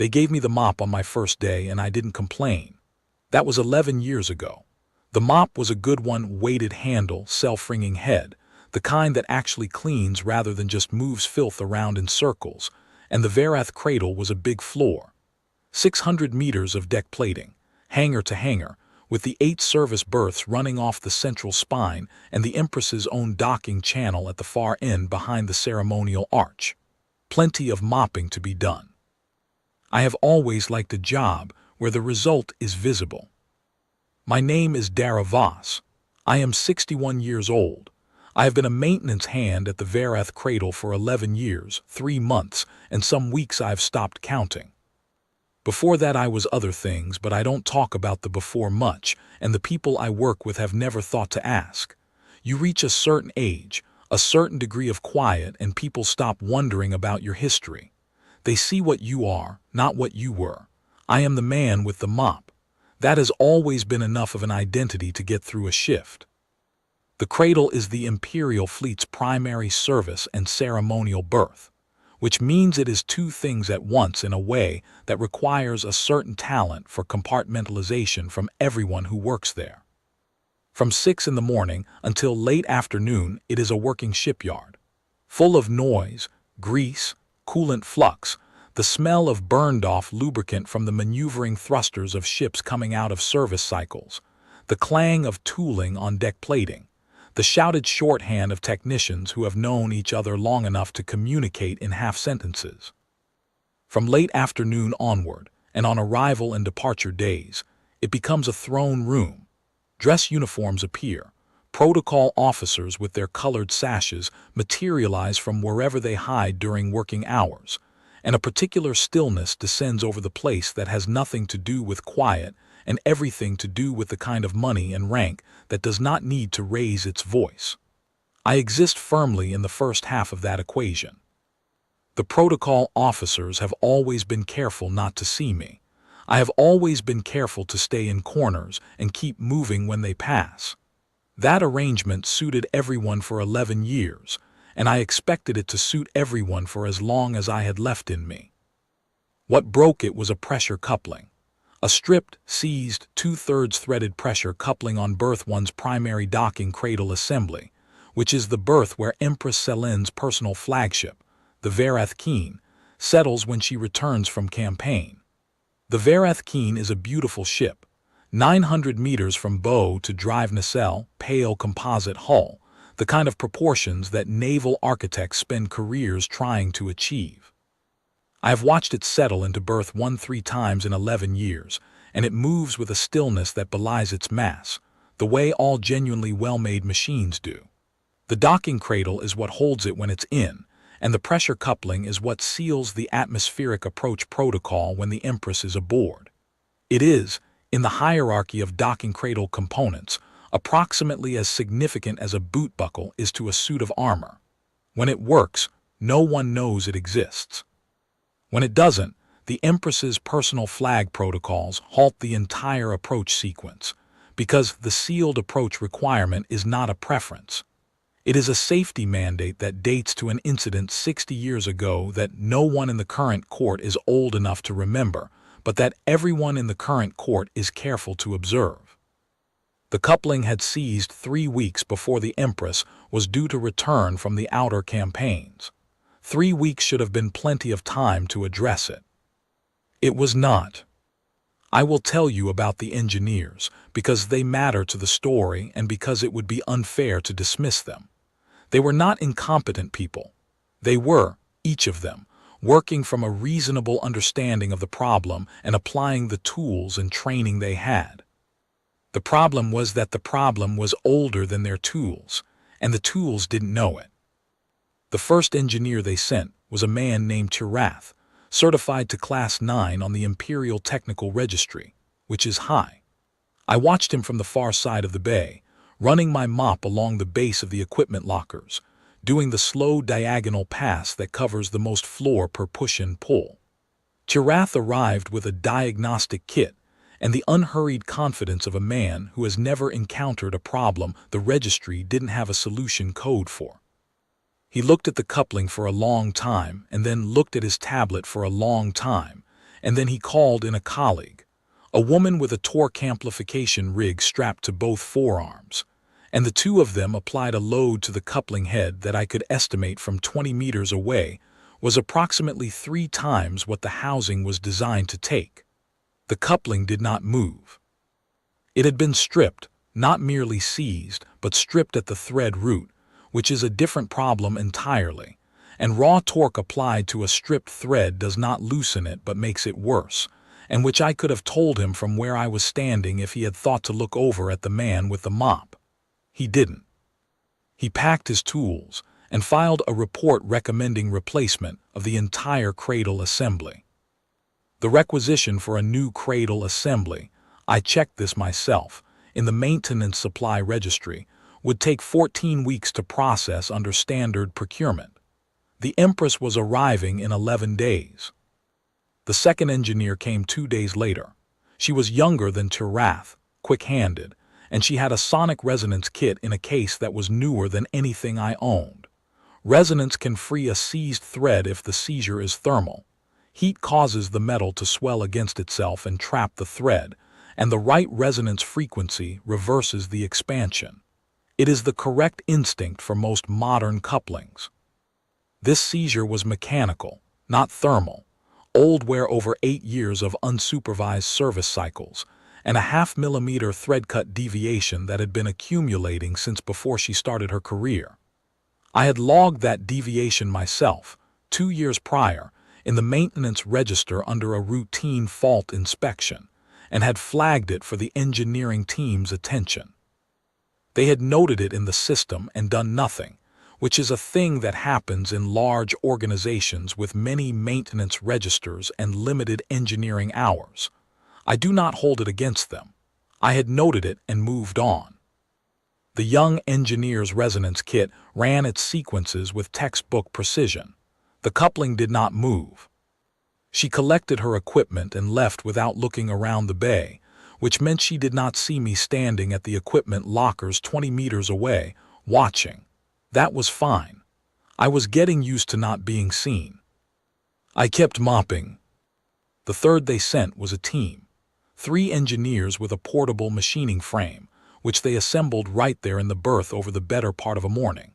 They gave me the mop on my first day and I didn't complain. That was 11 years ago. The mop was a good one, weighted handle, self-wringing head, the kind that actually cleans rather than just moves filth around in circles, and the Varath cradle was a big floor. 600 meters of deck plating, hangar to hangar, with the 8 service berths running off the central spine and the Empress's own docking channel at the far end behind the ceremonial arch. Plenty of mopping to be done. I have always liked a job where the result is visible. My name is Dara Voss. I am 61 years old. I have been a maintenance hand at the Varath cradle for 11 years, 3 months, and some weeks I've stopped counting. Before that I was other things, but I don't talk about the before much, and the people I work with have never thought to ask. You reach a certain age, a certain degree of quiet, and people stop wondering about your history. They see what you are, not what you were. I am the man with the mop. That has always been enough of an identity to get through a shift. The cradle is the Imperial Fleet's primary service and ceremonial berth, which means it is 2 things at once in a way that requires a certain talent for compartmentalization from everyone who works there. From 6 in the morning until late afternoon, it is a working shipyard, full of noise, grease, coolant flux, the smell of burned-off lubricant from the maneuvering thrusters of ships coming out of service cycles, the clang of tooling on deck plating, the shouted shorthand of technicians who have known each other long enough to communicate in half-sentences. From late afternoon onward, and on arrival and departure days, it becomes a throne room. Dress uniforms appear. Protocol officers with their colored sashes materialize from wherever they hide during working hours, and a particular stillness descends over the place that has nothing to do with quiet and everything to do with the kind of money and rank that does not need to raise its voice. I exist firmly in the first half of that equation. The protocol officers have always been careful not to see me. I have always been careful to stay in corners and keep moving when they pass. That arrangement suited everyone for 11 years, and I expected it to suit everyone for as long as I had left in me. What broke it was a pressure coupling. A stripped, seized, 2/3 threaded pressure coupling on berth 1's primary docking cradle assembly, which is the berth where Empress Selen's personal flagship, the Varath Keen, settles when she returns from campaign. The Varath Keen is a beautiful ship, 900 meters from bow to drive nacelle, pale composite hull, the kind of proportions that naval architects spend careers trying to achieve. I have watched it settle into berth 1 3 times in 11 years, and it moves with a stillness that belies its mass, the way all genuinely well-made machines do. The docking cradle is what holds it when it's in, and the pressure coupling is what seals the atmospheric approach protocol when the Empress is aboard. It is, in the hierarchy of docking cradle components, approximately as significant as a boot buckle is to a suit of armor. When it works, no one knows it exists. When it doesn't, the Empress's personal flag protocols halt the entire approach sequence, because the sealed approach requirement is not a preference. It is a safety mandate that dates to an incident 60 years ago that no one in the current court is old enough to remember, but that everyone in the current court is careful to observe. The coupling had seized 3 weeks before the Empress was due to return from the outer campaigns. 3 weeks should have been plenty of time to address it. It was not. I will tell you about the engineers, because they matter to the story and because it would be unfair to dismiss them. They were not incompetent people. They were, each of them, working from a reasonable understanding of the problem and applying the tools and training they had. The problem was that the problem was older than their tools, and the tools didn't know it. The first engineer they sent was a man named Tirath, certified to Class 9 on the Imperial Technical Registry, which is high. I watched him from the far side of the bay, running my mop along the base of the equipment lockers, doing the slow diagonal pass that covers the most floor per push and pull. Tirath arrived with a diagnostic kit and the unhurried confidence of a man who has never encountered a problem the registry didn't have a solution code for. He looked at the coupling for a long time and then looked at his tablet for a long time, and then he called in a colleague, a woman with a torque amplification rig strapped to both forearms, and the two of them applied a load to the coupling head that I could estimate from 20 meters away was approximately 3 times what the housing was designed to take. The coupling did not move. It had been stripped, not merely seized, but stripped at the thread root, which is a different problem entirely, and raw torque applied to a stripped thread does not loosen it but makes it worse, and which I could have told him from where I was standing if he had thought to look over at the man with the mop. He didn't. He packed his tools and filed a report recommending replacement of the entire cradle assembly. The requisition for a new cradle assembly, I checked this myself, in the maintenance supply registry, would take 14 weeks to process under standard procurement. The Empress was arriving in 11 days. The second engineer came 2 days later. She was younger than Tirath, quick-handed, and she had a sonic resonance kit in a case that was newer than anything I owned. Resonance can free a seized thread if the seizure is thermal. Heat causes the metal to swell against itself and trap the thread, and the right resonance frequency reverses the expansion. It is the correct instinct for most modern couplings. This seizure was mechanical, not thermal, old wear over 8 years of unsupervised service cycles, and a 0.5 millimeter thread cut deviation that had been accumulating since before she started her career. I had logged that deviation myself, 2 years prior, in the maintenance register under a routine fault inspection, and had flagged it for the engineering team's attention. They had noted it in the system and done nothing, which is a thing that happens in large organizations with many maintenance registers and limited engineering hours. I do not hold it against them. I had noted it and moved on. The young engineer's resonance kit ran its sequences with textbook precision. The coupling did not move. She collected her equipment and left without looking around the bay, which meant she did not see me standing at the equipment lockers 20 meters away, watching. That was fine. I was getting used to not being seen. I kept mopping. The third they sent was a team. 3 engineers with a portable machining frame, which they assembled right there in the berth over the better part of a morning.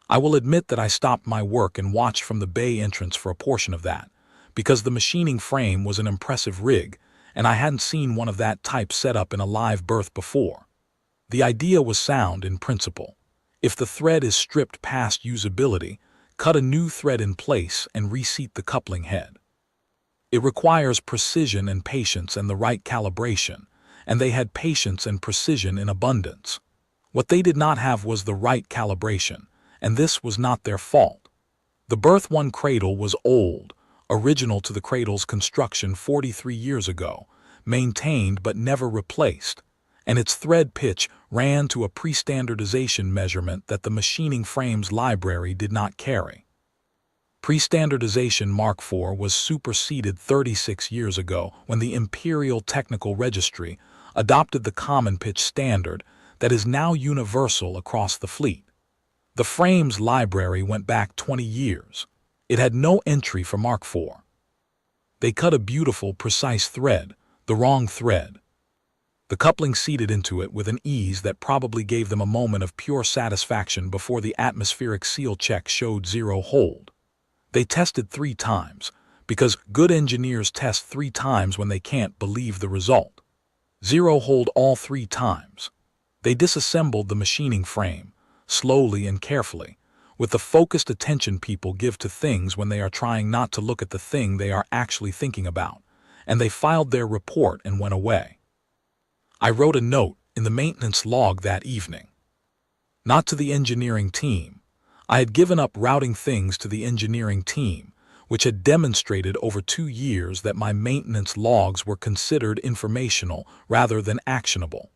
I will admit that I stopped my work and watched from the bay entrance for a portion of that, because the machining frame was an impressive rig, and I hadn't seen one of that type set up in a live berth before. The idea was sound in principle. If the thread is stripped past usability, cut a new thread in place and reseat the coupling head. It requires precision and patience and the right calibration, and they had patience and precision in abundance. What they did not have was the right calibration, and this was not their fault. The Berth 1 cradle was old, original to the cradle's construction 43 years ago, maintained but never replaced, and its thread pitch ran to a pre-standardization measurement that the machining frames library did not carry. Pre-standardization Mark IV was superseded 36 years ago when the Imperial Technical Registry adopted the common pitch standard that is now universal across the fleet. The frames library went back 20 years. It had no entry for Mark IV. They cut a beautiful, precise thread, the wrong thread. The coupling seated into it with an ease that probably gave them a moment of pure satisfaction before the atmospheric seal check showed 0 hold. They tested 3 times, because good engineers test 3 times when they can't believe the result. 0 hold all 3 times. They disassembled the machining frame, slowly and carefully, with the focused attention people give to things when they are trying not to look at the thing they are actually thinking about, and they filed their report and went away. I wrote a note in the maintenance log that evening. Not to the engineering team. I had given up routing things to the engineering team, which had demonstrated over 2 years that my maintenance logs were considered informational rather than actionable,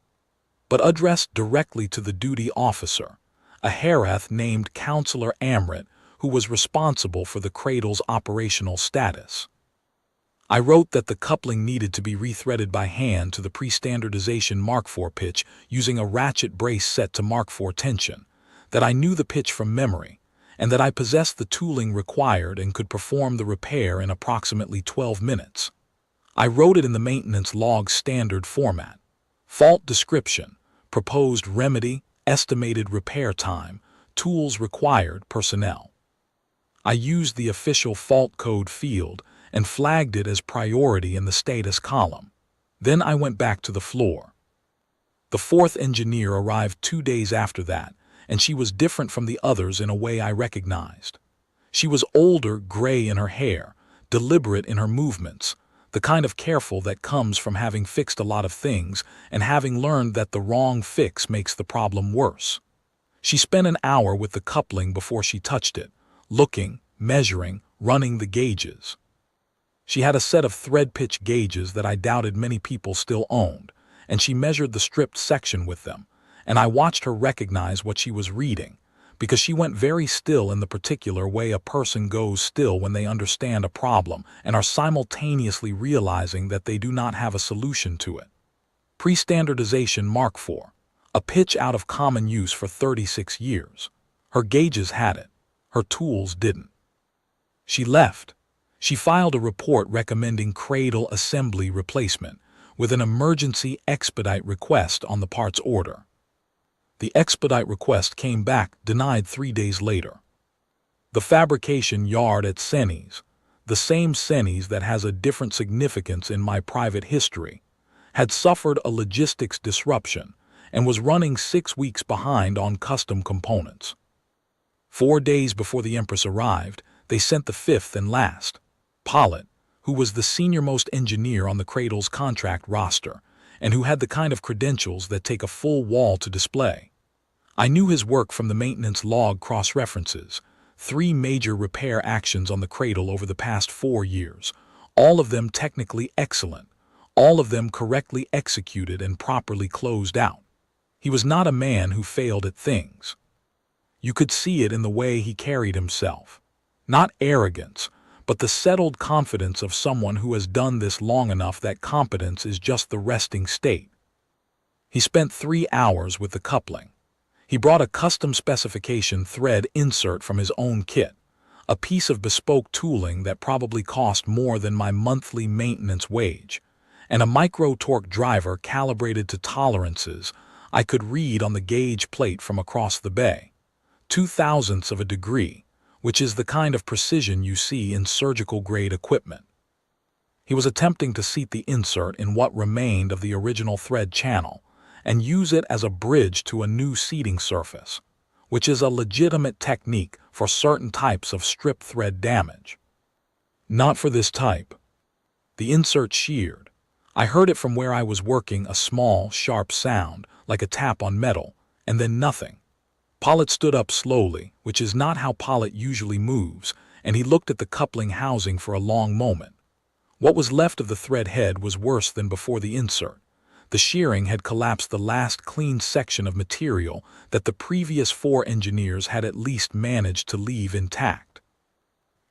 but addressed directly to the duty officer, a Herath named Counselor Amrit, who was responsible for the cradle's operational status. I wrote that the coupling needed to be rethreaded by hand to the pre-standardization Mark IV pitch using a ratchet brace set to Mark IV tension, that I knew the pitch from memory, and that I possessed the tooling required and could perform the repair in approximately 12 minutes. I wrote it in the maintenance log standard format. Fault description, proposed remedy, estimated repair time, tools required, personnel. I used the official fault code field and flagged it as priority in the status column. Then I went back to the floor. The fourth engineer arrived 2 days after that, and she was different from the others in a way I recognized. She was older, gray in her hair, deliberate in her movements, the kind of careful that comes from having fixed a lot of things and having learned that the wrong fix makes the problem worse. She spent an hour with the coupling before she touched it, looking, measuring, running the gauges. She had a set of thread pitch gauges that I doubted many people still owned, and she measured the stripped section with them, and I watched her recognize what she was reading, because she went very still in the particular way a person goes still when they understand a problem and are simultaneously realizing that they do not have a solution to it. Pre-standardization Mark IV, a pitch out of common use for 36 years. Her gauges had it. Her tools didn't. She left. She filed a report recommending cradle assembly replacement with an emergency expedite request on the parts order. The expedite request came back denied 3 days later. The fabrication yard at Senny's, the same Senny's that has a different significance in my private history, had suffered a logistics disruption and was running 6 weeks behind on custom components. 4 days before the Empress arrived, they sent the fifth and last, Pollitt, who was the senior-most engineer on the Cradle's contract roster and who had the kind of credentials that take a full wall to display. I knew his work from the maintenance log cross-references, 3 major repair actions on the Cradle over the past 4 years, all of them technically excellent, all of them correctly executed and properly closed out. He was not a man who failed at things. You could see it in the way he carried himself. Not arrogance, but the settled confidence of someone who has done this long enough that competence is just the resting state. He spent 3 hours with the coupling. He brought a custom specification thread insert from his own kit, a piece of bespoke tooling that probably cost more than my monthly maintenance wage, and a micro-torque driver calibrated to tolerances I could read on the gauge plate from across the bay. 0.02 of a degree, which is the kind of precision you see in surgical-grade equipment. He was attempting to seat the insert in what remained of the original thread channel and use it as a bridge to a new seating surface, which is a legitimate technique for certain types of strip thread damage. Not for this type. The insert sheared. I heard it from where I was working, a small, sharp sound, like a tap on metal, and then nothing. Pollitt stood up slowly, which is not how Pollitt usually moves, and he looked at the coupling housing for a long moment. What was left of the thread head was worse than before the insert. The shearing had collapsed the last clean section of material that the previous 4 engineers had at least managed to leave intact.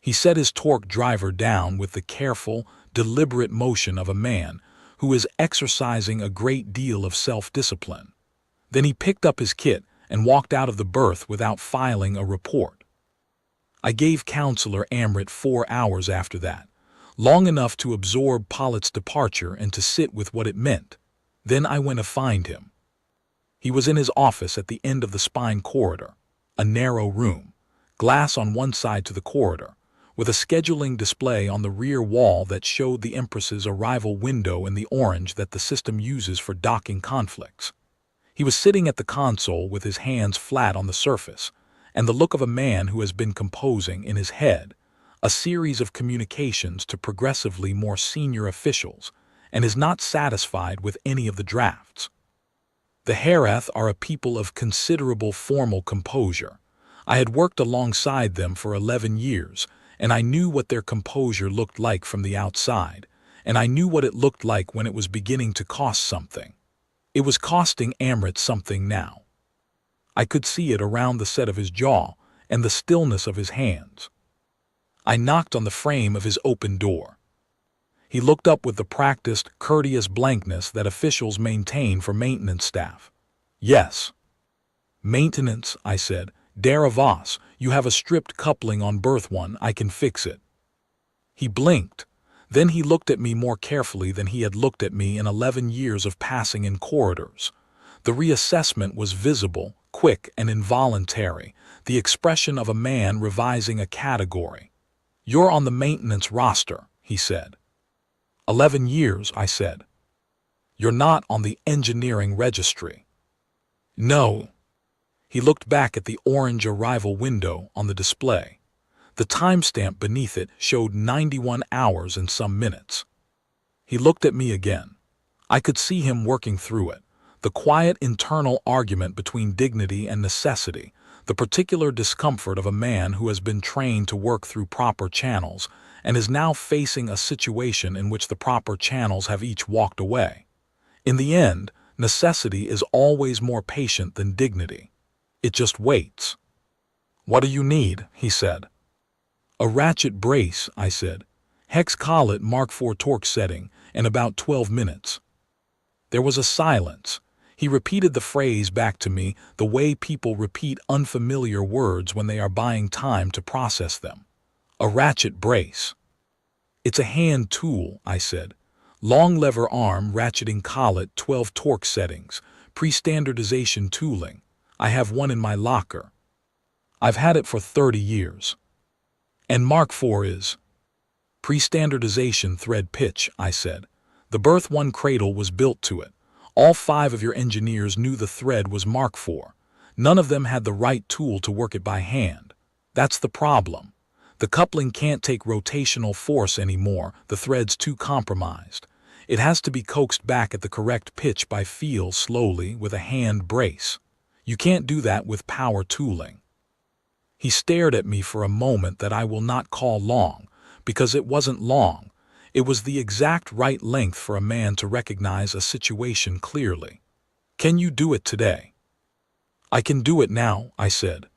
He set his torque driver down with the careful, deliberate motion of a man who is exercising a great deal of self-discipline. Then he picked up his kit and walked out of the berth without filing a report. I gave Counselor Amrit 4 hours after that, long enough to absorb Pollitt's departure and to sit with what it meant. Then I went to find him. He was in his office at the end of the spine corridor, a narrow room, glass on one side to the corridor, with a scheduling display on the rear wall that showed the Empress's arrival window in the orange that the system uses for docking conflicts. He was sitting at the console with his hands flat on the surface, and the look of a man who has been composing in his head a series of communications to progressively more senior officials, and is not satisfied with any of the drafts. The Herath are a people of considerable formal composure. I had worked alongside them for 11 years, and I knew what their composure looked like from the outside, and I knew what it looked like when it was beginning to cost something. It was costing Amrit something now. I could see it around the set of his jaw and the stillness of his hands. I knocked on the frame of his open door. He looked up with the practiced, courteous blankness that officials maintain for maintenance staff. Yes. Maintenance, I said. Deravas, you have a stripped coupling on berth 1, I can fix it. He blinked. Then he looked at me more carefully than he had looked at me in 11 years of passing in corridors. The reassessment was visible, quick and involuntary, the expression of a man revising a category. "You're on the maintenance roster," he said. 11 years, I said. "You're not on the engineering registry." "No." He looked back at the orange arrival window on the display. The timestamp beneath it showed 91 hours and some minutes. He looked at me again. I could see him working through it. The quiet internal argument between dignity and necessity, the particular discomfort of a man who has been trained to work through proper channels and is now facing a situation in which the proper channels have each walked away. In the end, necessity is always more patient than dignity. It just waits. "What do you need?" he said. "A ratchet brace," I said. "Hex collet Mark IV torque setting in about 12 minutes. There was a silence. He repeated the phrase back to me the way people repeat unfamiliar words when they are buying time to process them. "A ratchet brace." "It's a hand tool," I said. "Long lever arm ratcheting collet 12 torque settings, pre-standardization tooling. I have one in my locker. I've had it for 30 years. And Mark IV is pre-standardization thread pitch," I said. "The Berth 1 cradle was built to it. All 5 of your engineers knew the thread was Mark IV. None of them had the right tool to work it by hand. That's the problem. The coupling can't take rotational force anymore, the thread's too compromised. It has to be coaxed back at the correct pitch by feel slowly with a hand brace. You can't do that with power tooling." He stared at me for a moment that I will not call long, because it wasn't long. It was the exact right length for a man to recognize a situation clearly. "Can you do it today?" "I can do it now," I said.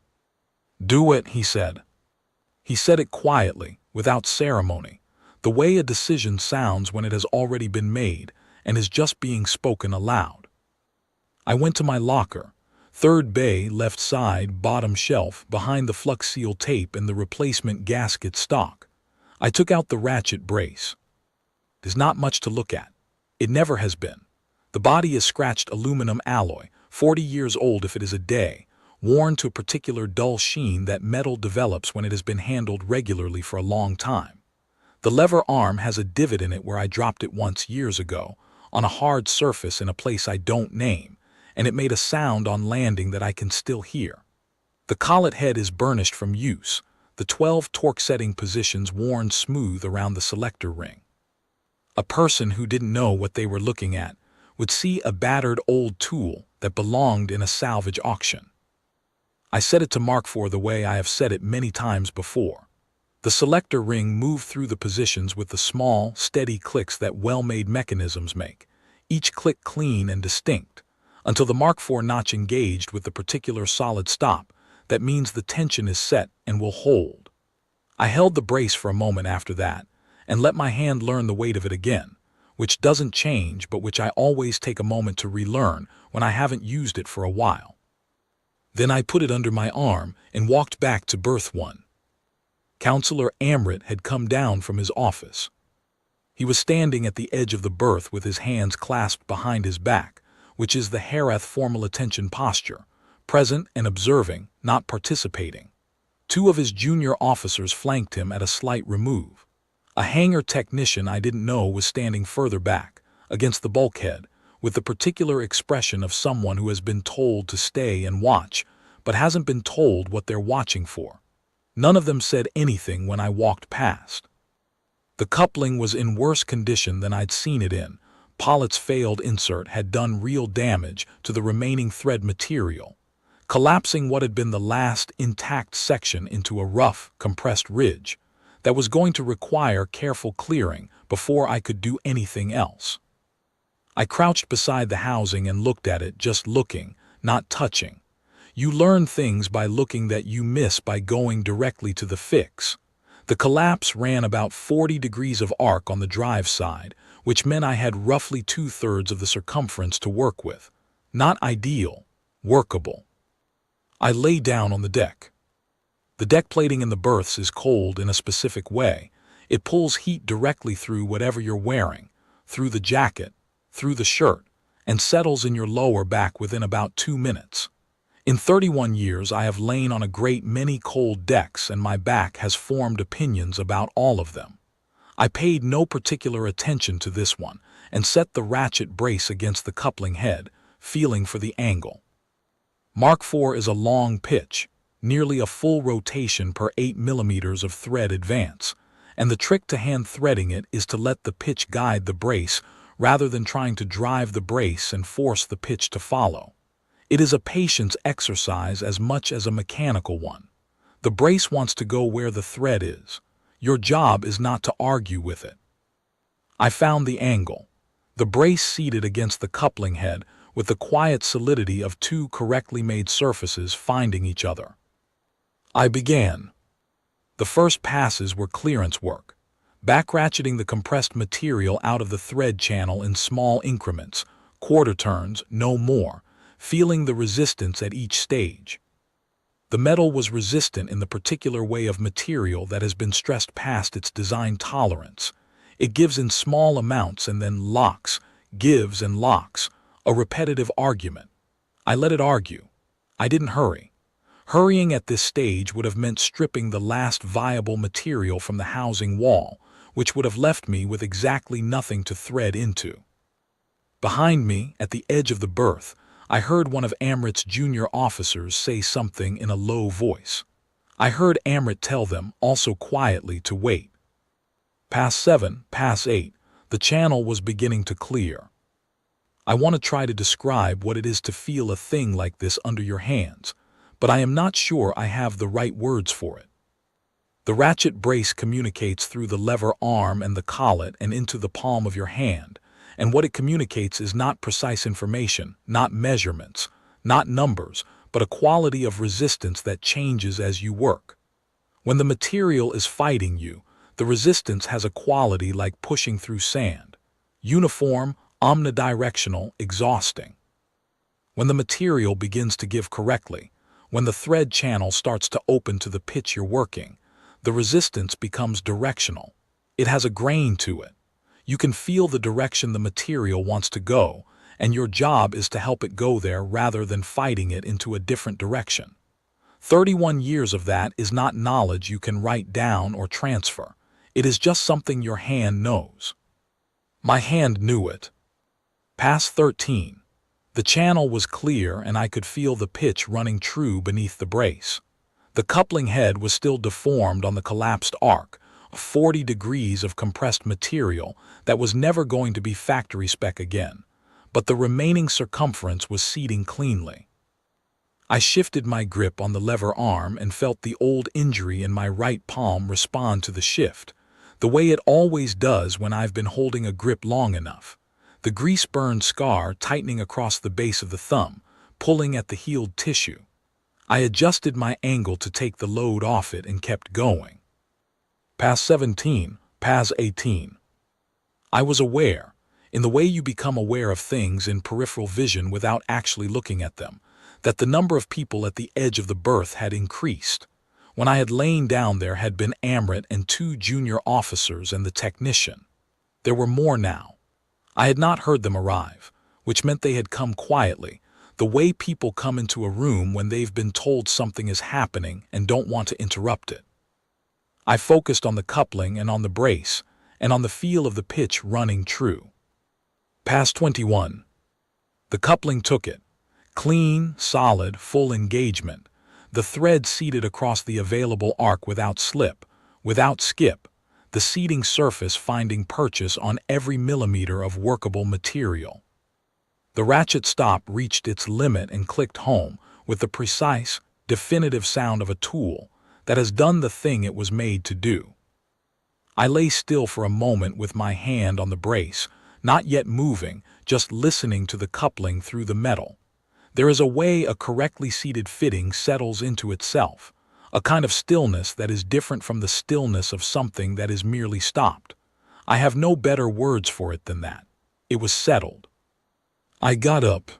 "Do it," he said. He said it quietly, without ceremony, the way a decision sounds when it has already been made and is just being spoken aloud. I went to my locker, third bay, left side, bottom shelf, behind the Flux Seal tape and the replacement gasket stock. I took out the ratchet brace. There's not much to look at. It never has been. The body is scratched aluminum alloy, 40 years old if it is a day, worn to a particular dull sheen that metal develops when it has been handled regularly for a long time. The lever arm has a divot in it where I dropped it once years ago, on a hard surface in a place I don't name, and it made a sound on landing that I can still hear. The collet head is burnished from use, the 12 torque setting positions worn smooth around the selector ring. A person who didn't know what they were looking at would see a battered old tool that belonged in a salvage auction. I said it to Mark IV the way I have said it many times before. The selector ring moved through the positions with the small, steady clicks that well-made mechanisms make, each click clean and distinct, until the Mark IV notch engaged with the particular solid stop. That means the tension is set and will hold. I held the brace for a moment after that, and let my hand learn the weight of it again, which doesn't change but which I always take a moment to relearn when I haven't used it for a while. Then I put it under my arm and walked back to Berth 1. Counselor Amrit had come down from his office. He was standing at the edge of the berth with his hands clasped behind his back, which is the Herath formal attention posture, present and observing, not participating. 2 of his junior officers flanked him at a slight remove. A hangar technician I didn't know was standing further back, against the bulkhead, with the particular expression of someone who has been told to stay and watch, but hasn't been told what they're watching for. None of them said anything when I walked past. The coupling was in worse condition than I'd seen it in. Pollitt's failed insert had done real damage to the remaining thread material, collapsing what had been the last intact section into a rough, compressed ridge that was going to require careful clearing before I could do anything else. I crouched beside the housing and looked at it, just looking, not touching. You learn things by looking that you miss by going directly to the fix. The collapse ran about 40 degrees of arc on the drive side, which meant I had roughly 2/3 of the circumference to work with. Not ideal, workable. I lay down on the deck. The deck plating in the berths is cold in a specific way. It pulls heat directly through whatever you're wearing, through the jacket, through the shirt, and settles in your lower back within about 2 minutes. In 31 years, I have lain on a great many cold decks, and my back has formed opinions about all of them. I paid no particular attention to this one and set the ratchet brace against the coupling head, feeling for the angle. Mark IV is a long pitch, nearly a full rotation per 8 millimeters of thread advance, and the trick to hand threading it is to let the pitch guide the brace rather than trying to drive the brace and force the pitch to follow. It is a patience exercise as much as a mechanical one. The brace wants to go where the thread is. Your job is not to argue with it. I found the angle. The brace seated against the coupling head with the quiet solidity of two correctly made surfaces finding each other. I began. The first passes were clearance work, back-ratcheting the compressed material out of the thread channel in small increments, quarter turns, no more, feeling the resistance at each stage. The metal was resistant in the particular way of material that has been stressed past its design tolerance. It gives in small amounts and then locks, gives and locks, a repetitive argument. I let it argue. I didn't hurry. Hurrying at this stage would have meant stripping the last viable material from the housing wall, which would have left me with exactly nothing to thread into. Behind me, at the edge of the berth, I heard one of Amrit's junior officers say something in a low voice. I heard Amrit tell them, also quietly, to wait. Past 7, past 8, the channel was beginning to clear. I want to try to describe what it is to feel a thing like this under your hands, but I am not sure I have the right words for it. The ratchet brace communicates through the lever arm and the collet and into the palm of your hand, and what it communicates is not precise information, not measurements, not numbers, but a quality of resistance that changes as you work. When the material is fighting you, the resistance has a quality like pushing through sand, uniform, omnidirectional, exhausting. When the material begins to give correctly, when the thread channel starts to open to the pitch you're working, the resistance becomes directional. It has a grain to it. You can feel the direction the material wants to go, and your job is to help it go there rather than fighting it into a different direction. 31 years of that is not knowledge you can write down or transfer. It is just something your hand knows. My hand knew it. Past 13. The channel was clear and I could feel the pitch running true beneath the brace. The coupling head was still deformed on the collapsed arc, 40 degrees of compressed material that was never going to be factory spec again, but the remaining circumference was seating cleanly. I shifted my grip on the lever arm and felt the old injury in my right palm respond to the shift, the way it always does when I've been holding a grip long enough. The grease-burned scar tightening across the base of the thumb, pulling at the healed tissue. I adjusted my angle to take the load off it and kept going. Past 17, past 18. I was aware, in the way you become aware of things in peripheral vision without actually looking at them, that the number of people at the edge of the berth had increased. When I had lain down there had been Amrit and 2 junior officers and the technician. There were more now. I had not heard them arrive, which meant they had come quietly, the way people come into a room when they've been told something is happening and don't want to interrupt it. I focused on the coupling and on the brace, and on the feel of the pitch running true. Past 21. The coupling took it. Clean, solid, full engagement. The thread seated across the available arc without slip, without skip, the seating surface finding purchase on every millimeter of workable material. The ratchet stop reached its limit and clicked home with the precise, definitive sound of a tool that has done the thing it was made to do. I lay still for a moment with my hand on the brace, not yet moving, just listening to the coupling through the metal. There is a way a correctly seated fitting settles into itself, a kind of stillness that is different from the stillness of something that is merely stopped. I have no better words for it than that. It was settled. I got up.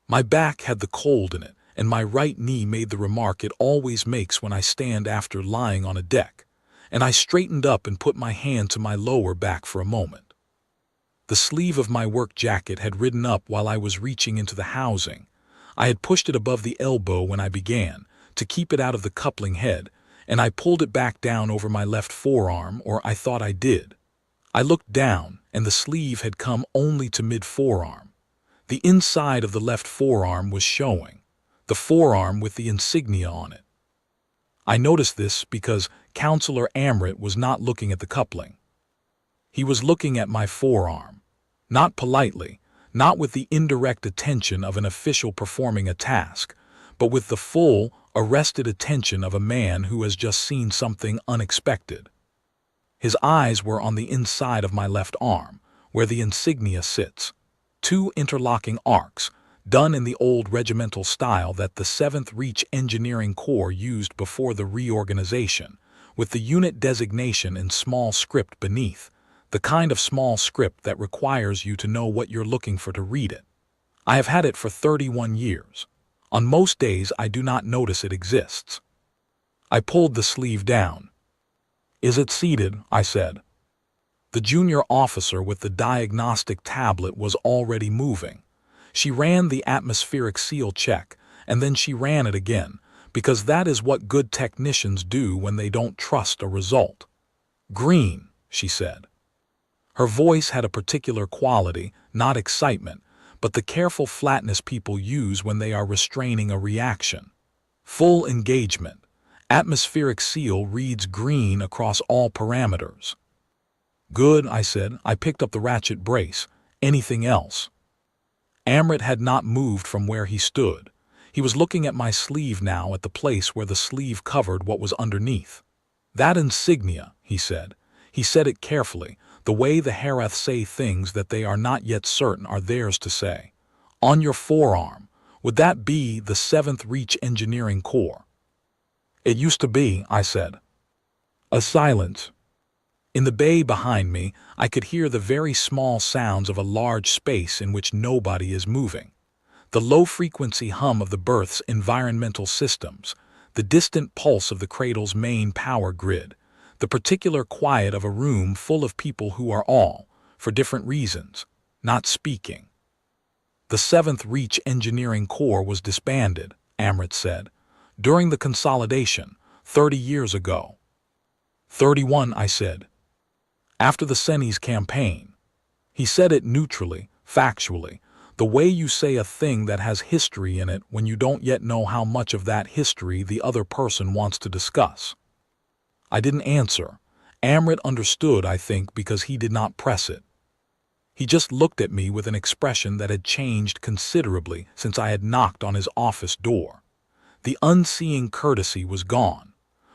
My back had the cold in it, and my right knee made the remark it always makes when I stand after lying on a deck, and I straightened up and put my hand to my lower back for a moment. The sleeve of my work jacket had ridden up while I was reaching into the housing. I had pushed it above the elbow when I began, to keep it out of the coupling head, and I pulled it back down over my left forearm, or I thought I did. I looked down, and the sleeve had come only to mid-forearm. The inside of the left forearm was showing, the forearm with the insignia on it. I noticed this because Counselor Amrit was not looking at the coupling. He was looking at my forearm, not politely, not with the indirect attention of an official performing a task, but with the full, arrested attention of a man who has just seen something unexpected. His eyes were on the inside of my left arm, where the insignia sits. Two interlocking arcs, done in the old regimental style that the 7th Reach Engineering Corps used before the reorganization, with the unit designation in small script beneath, the kind of small script that requires you to know what you're looking for to read it. I have had it for 31 years. On most days I do not notice it exists. I pulled the sleeve down. "Is it seated?" I said. The junior officer with the diagnostic tablet was already moving. She ran the atmospheric seal check, and then she ran it again, because that is what good technicians do when they don't trust a result. "Green," she said. Her voice had a particular quality, not excitement, but the careful flatness people use when they are restraining a reaction. Full engagement. Atmospheric seal reads green across all parameters. "Good," I said. I picked up the ratchet brace. "Anything else?" Amrit had not moved from where he stood. He was looking at my sleeve now, at the place where the sleeve covered what was underneath. "That insignia," he said. He said it carefully, the way the Herath say things that they are not yet certain are theirs to say. "On your forearm, would that be the 7th Reach Engineering Corps?" "It used to be," I said. A silence. In the bay behind me, I could hear the very small sounds of a large space in which nobody is moving. The low-frequency hum of the berth's environmental systems, the distant pulse of the cradle's main power grid, the particular quiet of a room full of people who are all, for different reasons, not speaking. "The 7th Reach Engineering Corps was disbanded," Amrit said, "during the consolidation, 30 years ago." 31, I said. "After the Senni's campaign." He said it neutrally, factually, the way you say a thing that has history in it when you don't yet know how much of that history the other person wants to discuss. I didn't answer. Amrit understood, I think, because he did not press it. He just looked at me with an expression that had changed considerably since I had knocked on his office door. The unseeing courtesy was gone.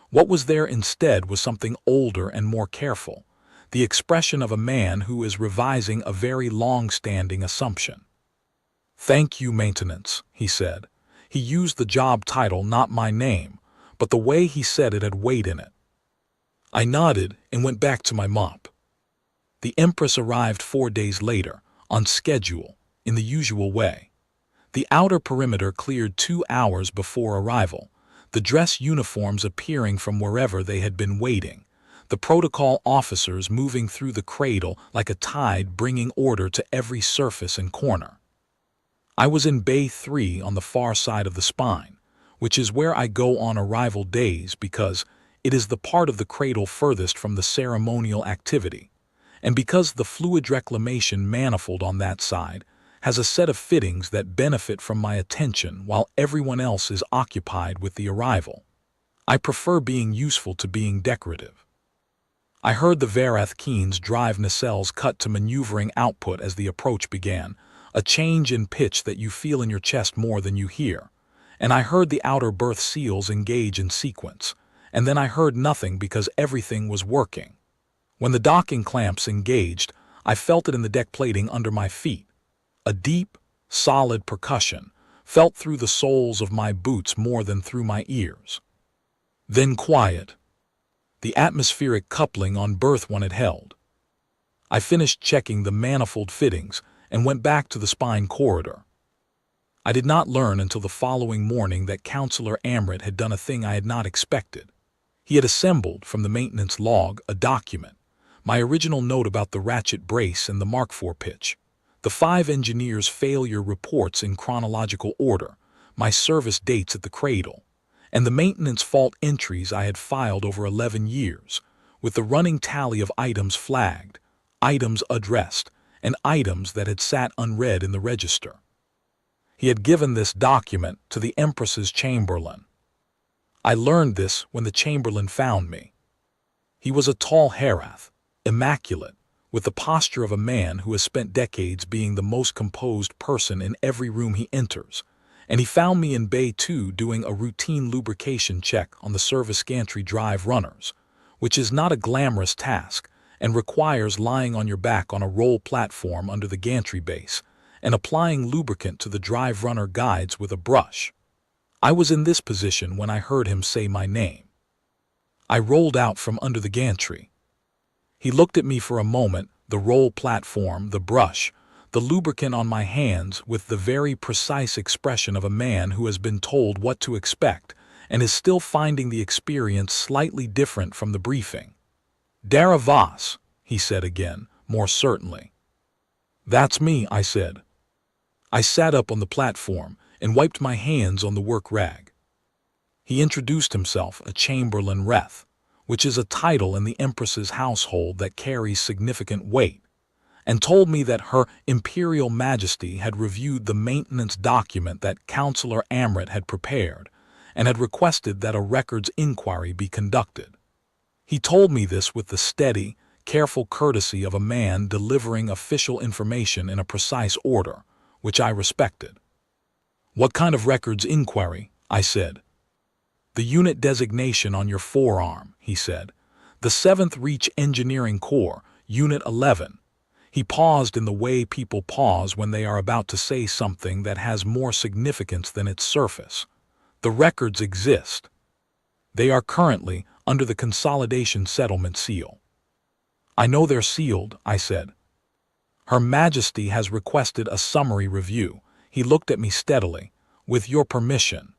What was there instead was something older and more careful, the expression of a man who is revising a very long-standing assumption. "Thank you, maintenance," he said. He used the job title, not my name, but the way he said it had weight in it. I nodded and went back to my mop. The Empress arrived 4 days later, on schedule, in the usual way. The outer perimeter cleared 2 hours before arrival, the dress uniforms appearing from wherever they had been waiting, the protocol officers moving through the cradle like a tide bringing order to every surface and corner. I was in Bay 3 on the far side of the spine, which is where I go on arrival days because it is the part of the cradle furthest from the ceremonial activity, and because the fluid reclamation manifold on that side has a set of fittings that benefit from my attention while everyone else is occupied with the arrival. I prefer being useful to being decorative. I heard the Varath Keen's drive nacelles cut to maneuvering output as the approach began, a change in pitch that you feel in your chest more than you hear, and I heard the outer berth seals engage in sequence, and then I heard nothing because everything was working. When the docking clamps engaged, I felt it in the deck plating under my feet. A deep, solid percussion, felt through the soles of my boots more than through my ears. Then quiet. The atmospheric coupling on berth 1 had held. I finished checking the manifold fittings and went back to the spine corridor. I did not learn until the following morning that Counselor Amrit had done a thing I had not expected. He had assembled from the maintenance log a document, my original note about the Ratchet brace and the Mark IV pitch, the 5 engineers' failure reports in chronological order, my service dates at the cradle, and the maintenance fault entries I had filed over 11 years, with the running tally of items flagged, items addressed, and items that had sat unread in the register. He had given this document to the Empress's chamberlain. I learned this when the chamberlain found me. He was a tall Herath, immaculate, with the posture of a man who has spent decades being the most composed person in every room he enters, and he found me in Bay 2 doing a routine lubrication check on the service gantry drive runners, which is not a glamorous task and requires lying on your back on a roll platform under the gantry base and applying lubricant to the drive runner guides with a brush. I was in this position when I heard him say my name. I rolled out from under the gantry. He looked at me for a moment, the roll platform, the brush, the lubricant on my hands, with the very precise expression of a man who has been told what to expect and is still finding the experience slightly different from the briefing. "Dara Voss," he said again, more certainly. "That's me," I said. I sat up on the platform and wiped my hands on the work rag. He introduced himself, a Chamberlain Reth, which is a title in the Empress's household that carries significant weight, and told me that Her Imperial Majesty had reviewed the maintenance document that Councillor Amrit had prepared and had requested that a records inquiry be conducted. He told me this with the steady, careful courtesy of a man delivering official information in a precise order, which I respected. "What kind of records inquiry?" I said. "The unit designation on your forearm," he said. "The 7th Reach Engineering Corps, Unit 11. He paused in the way people pause when they are about to say something that has more significance than its surface. "The records exist. They are currently under the Consolidation Settlement seal." "I know they're sealed," I said. "Her Majesty has requested a summary review." He looked at me steadily. "With your permission."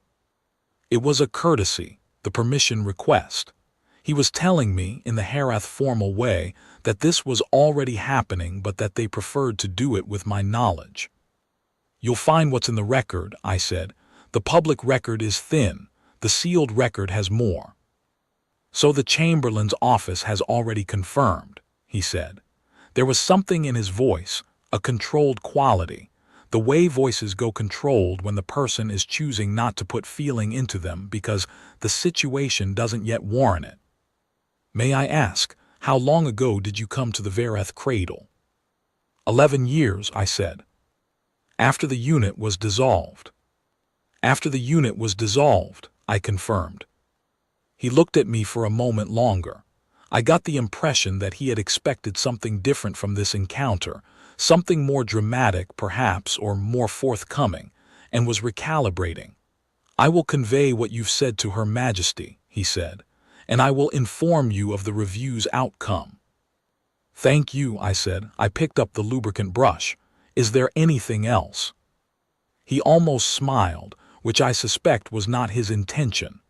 It was a courtesy, the permission request. He was telling me, in the Herath formal way, that this was already happening but that they preferred to do it with my knowledge. "You'll find what's in the record," I said. "The public record is thin. The sealed record has more." "So the Chamberlain's office has already confirmed," he said. There was something in his voice, a controlled quality, the way voices go controlled when the person is choosing not to put feeling into them because the situation doesn't yet warrant it. "May I ask, how long ago did you come to the Vareth cradle?" 11 years, I said. "After the unit was dissolved." "After the unit was dissolved," I confirmed. He looked at me for a moment longer. I got the impression that he had expected something different from this encounter, something more dramatic, perhaps, or more forthcoming, and was recalibrating. "I will convey what you've said to Her Majesty," he said, "and I will inform you of the review's outcome." "Thank you," I said. I picked up the lubricant brush. "Is there anything else?" He almost smiled, which I suspect was not his intention.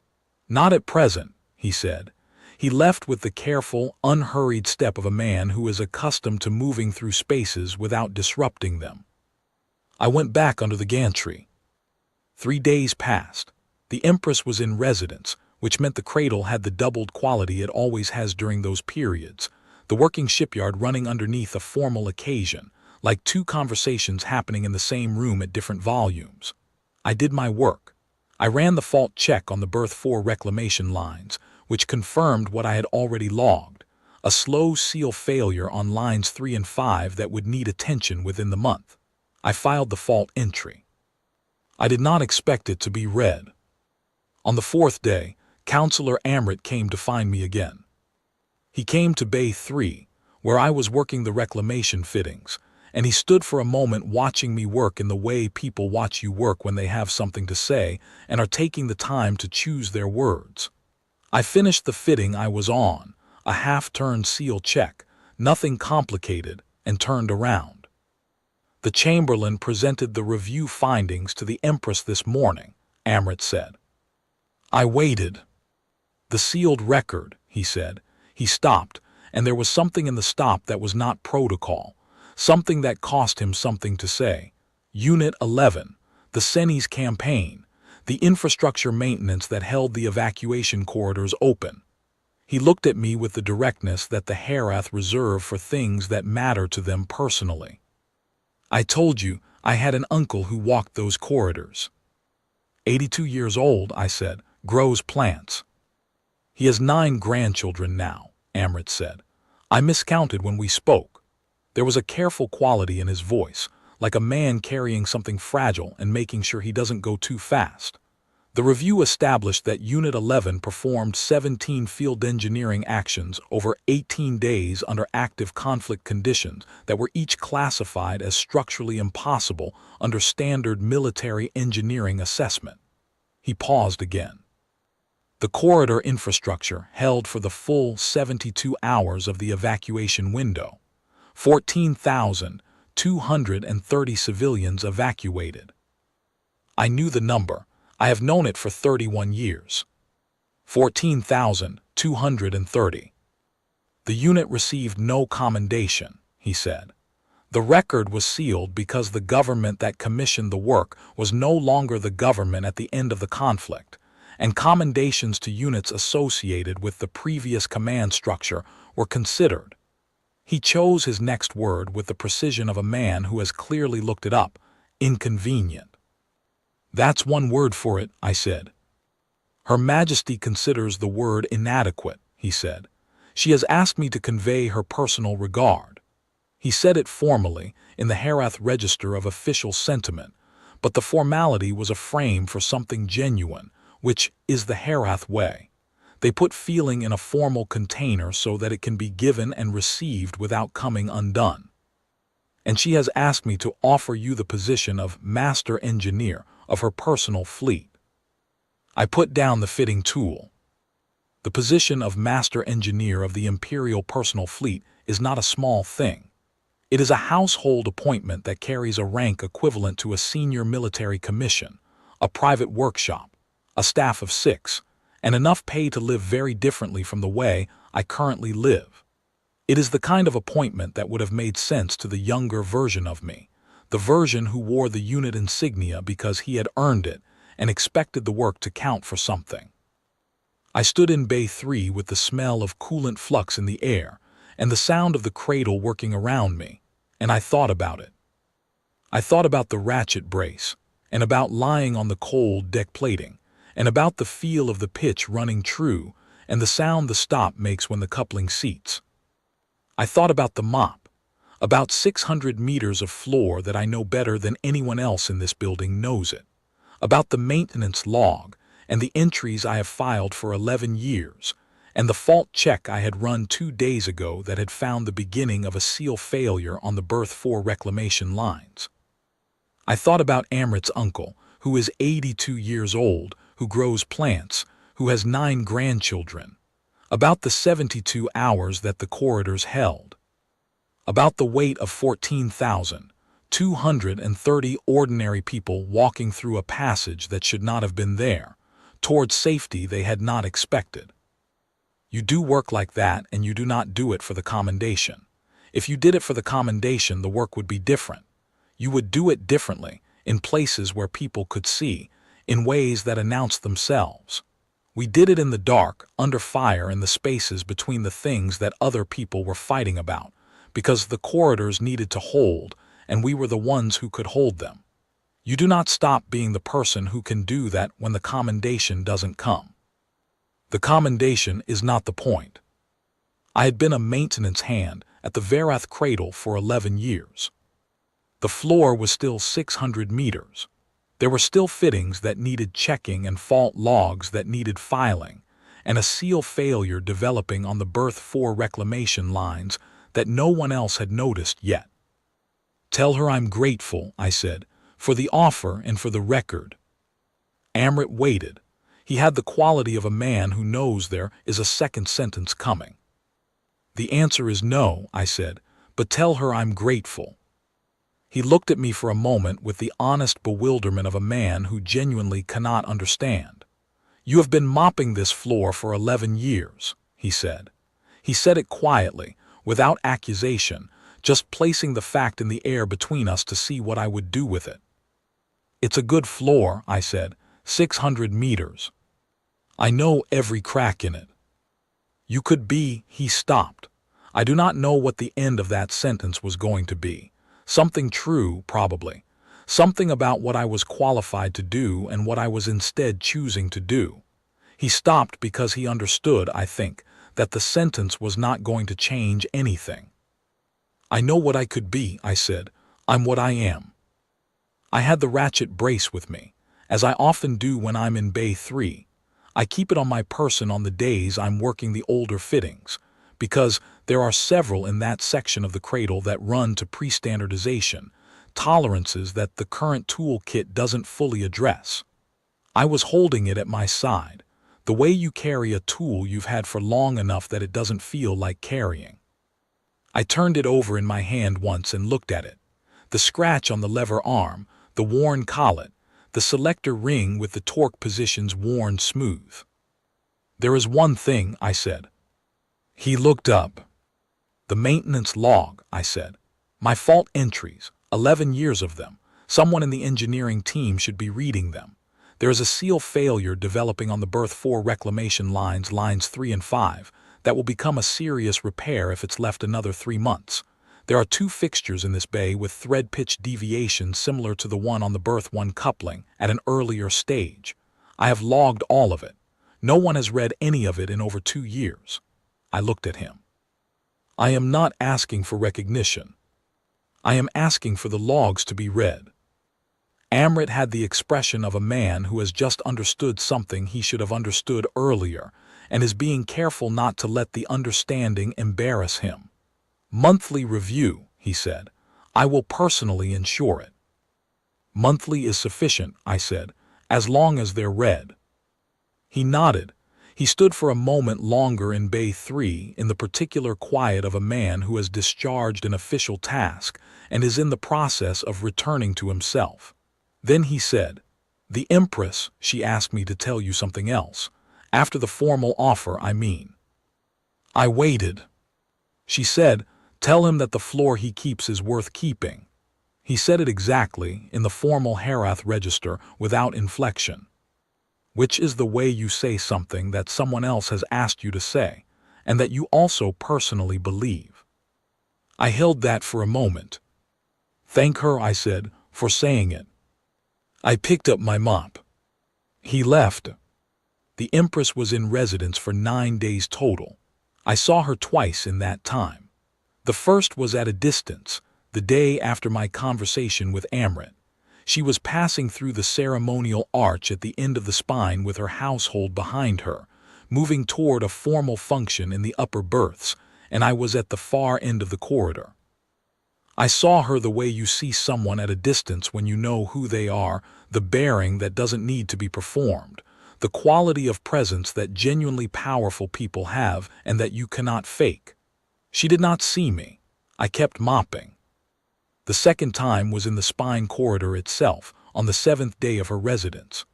"Not at present," he said. He left with the careful, unhurried step of a man who is accustomed to moving through spaces without disrupting them. I went back under the gantry. 3 days passed. The Empress was in residence, which meant the cradle had the doubled quality it always has during those periods, the working shipyard running underneath a formal occasion, like 2 conversations happening in the same room at different volumes. I did my work. I ran the fault check on the berth 4 reclamation lines, which confirmed what I had already logged, a slow seal failure on lines 3 and 5 that would need attention within the month. I filed the fault entry. I did not expect it to be read. On the 4th day, Councillor Amrit came to find me again. He came to Bay 3, where I was working the reclamation fittings, and he stood for a moment watching me work in the way people watch you work when they have something to say and are taking the time to choose their words. I finished the fitting I was on, a half-turned seal check, nothing complicated, and turned around. "The Chamberlain presented the review findings to the Empress this morning," Amrit said. I waited. The sealed record, he said. He stopped, and there was something in the stop that was not protocol, something that cost him something to say. Unit 11, the Senni's campaign, the infrastructure maintenance that held the evacuation corridors open. He looked at me with the directness that the Herath reserve for things that matter to them personally. I told you I had an uncle who walked those corridors. 82 years old, I said, grows plants. He has 9 grandchildren now, Empress said. I miscounted when we spoke. There was a careful quality in his voice, like a man carrying something fragile and making sure he doesn't go too fast. The review established that Unit 11 performed 17 field engineering actions over 18 days under active conflict conditions that were each classified as structurally impossible under standard military engineering assessment. He paused again. The corridor infrastructure held for the full 72 hours of the evacuation window. 14,230 civilians evacuated. I knew the number. I have known it for 31 years. 14,230. The unit received no commendation, he said. The record was sealed because the government that commissioned the work was no longer the government at the end of the conflict, and commendations to units associated with the previous command structure were considered. He chose his next word with the precision of a man who has clearly looked it up. Inconvenient. That's one word for it, I said. Her Majesty considers the word inadequate, he said. She has asked me to convey her personal regard. He said it formally, in the Herath Register of Official Sentiment, but the formality was a frame for something genuine, which is the Herath way. They put feeling in a formal container so that it can be given and received without coming undone. And she has asked me to offer you the position of Master Engineer of her personal fleet. I put down the fitting tool. The position of Master Engineer of the Imperial Personal Fleet is not a small thing. It is a household appointment that carries a rank equivalent to a senior military commission, a private workshop, a staff of 6, and enough pay to live very differently from the way I currently live. It is the kind of appointment that would have made sense to the younger version of me, the version who wore the unit insignia because he had earned it and expected the work to count for something. I stood in Bay 3 with the smell of coolant flux in the air and the sound of the cradle working around me, and I thought about it. I thought about the ratchet brace, and about lying on the cold deck plating, and about the feel of the pitch running true and the sound the stop makes when the coupling seats. I thought about the mop, about 600 meters of floor that I know better than anyone else in this building knows it, about the maintenance log and the entries I have filed for 11 years, and the fault check I had run 2 days ago that had found the beginning of a seal failure on the berth 4 reclamation lines. I thought about Amrit's uncle, who is 82 years old, who grows plants, who has 9 grandchildren, about the 72 hours that the corridors held, about the weight of 14,230 ordinary people walking through a passage that should not have been there, towards safety they had not expected. You do work like that and you do not do it for the commendation. If you did it for the commendation, the work would be different. You would do it differently, in places where people could see, in ways that announced themselves. We did it in the dark, under fire, in the spaces between the things that other people were fighting about, because the corridors needed to hold, and we were the ones who could hold them. You do not stop being the person who can do that when the commendation doesn't come. The commendation is not the point. I had been a maintenance hand at the Verath Cradle for 11 years. The floor was still 600 meters. There were still fittings that needed checking and fault logs that needed filing, and a seal failure developing on the berth 4 reclamation lines that no one else had noticed yet. Tell her I'm grateful, I said, for the offer and for the record. Amrit waited. He had the quality of a man who knows there is a second sentence coming. The answer is no, I said, but tell her I'm grateful. He looked at me for a moment with the honest bewilderment of a man who genuinely cannot understand. "You have been mopping this floor for 11 years, he said. He said it quietly, without accusation, just placing the fact in the air between us to see what I would do with it. "It's a good floor," I said, 600 meters. "I know every crack in it." "You could be," he stopped. I do not know what the end of that sentence was going to be. Something true, probably. Something about what I was qualified to do and what I was instead choosing to do. He stopped because he understood, I think, that the sentence was not going to change anything. "I know what I could be," I said. "I'm what I am." I had the Ratchet brace with me, as I often do when I'm in Bay 3. I keep it on my person on the days I'm working the older fittings, because there are several in that section of the cradle that run to pre-standardization, tolerances that the current toolkit doesn't fully address. I was holding it at my side, the way you carry a tool you've had for long enough that it doesn't feel like carrying. I turned it over in my hand once and looked at it. The scratch on the lever arm, the worn collet, the selector ring with the torque positions worn smooth. "There is one thing," I said. He looked up. "The maintenance log," I said. "My fault entries, 11 years of them. Someone in the engineering team should be reading them. There is a seal failure developing on the berth 4 reclamation lines 3 and 5, that will become a serious repair if it's left another 3 months. There are 2 fixtures in this bay with thread pitch deviations similar to the one on the berth 1 coupling at an earlier stage. I have logged all of it. No one has read any of it in over 2 years. I looked at him. "I am not asking for recognition. I am asking for the logs to be read." Amrit had the expression of a man who has just understood something he should have understood earlier and is being careful not to let the understanding embarrass him. "Monthly review," he said. "I will personally ensure it." "Monthly is sufficient," I said, "as long as they're read." He nodded. He stood for a moment longer in Bay 3 in the particular quiet of a man who has discharged an official task and is in the process of returning to himself. Then he said, "The Empress, she asked me to tell you something else. After the formal offer, I mean." I waited. She said, "Tell him that the floor he keeps is worth keeping." He said it exactly, in the formal Herath register, without inflection. Which is the way you say something that someone else has asked you to say, and that you also personally believe. I held that for a moment. "Thank her," I said, "for saying it." I picked up my mop. He left. The Empress was in residence for 9 days total. I saw her twice in that time. The first was at a distance, the day after my conversation with Amrit. She was passing through the ceremonial arch at the end of the spine with her household behind her, moving toward a formal function in the upper berths, and I was at the far end of the corridor. I saw her the way you see someone at a distance when you know who they are, the bearing that doesn't need to be performed, the quality of presence that genuinely powerful people have and that you cannot fake. She did not see me. I kept mopping. The second time was in the spine corridor itself, on the 7th day of her residence.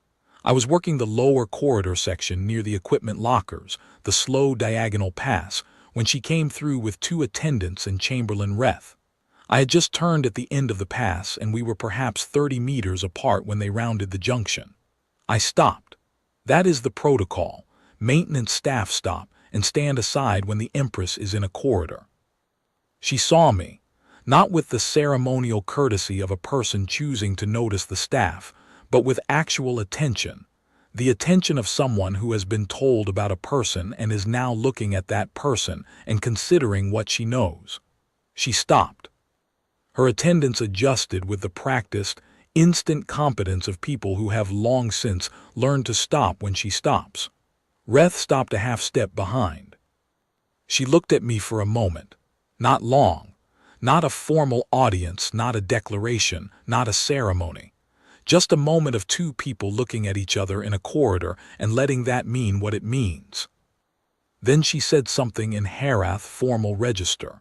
I was working the lower corridor section near the equipment lockers, the slow diagonal pass, when she came through with 2 attendants and Chamberlain Reth. I had just turned at the end of the pass and we were perhaps 30 meters apart when they rounded the junction. I stopped. That is the protocol. Maintenance staff stop and stand aside when the Empress is in a corridor. She saw me. Not with the ceremonial courtesy of a person choosing to notice the staff, but with actual attention, the attention of someone who has been told about a person and is now looking at that person and considering what she knows. She stopped. Her attendance adjusted with the practiced, instant competence of people who have long since learned to stop when she stops. Reth stopped a half step behind. She looked at me for a moment. Not long. Not a formal audience, not a declaration, not a ceremony. Just a moment of 2 people looking at each other in a corridor and letting that mean what it means. Then she said something in Herath formal register.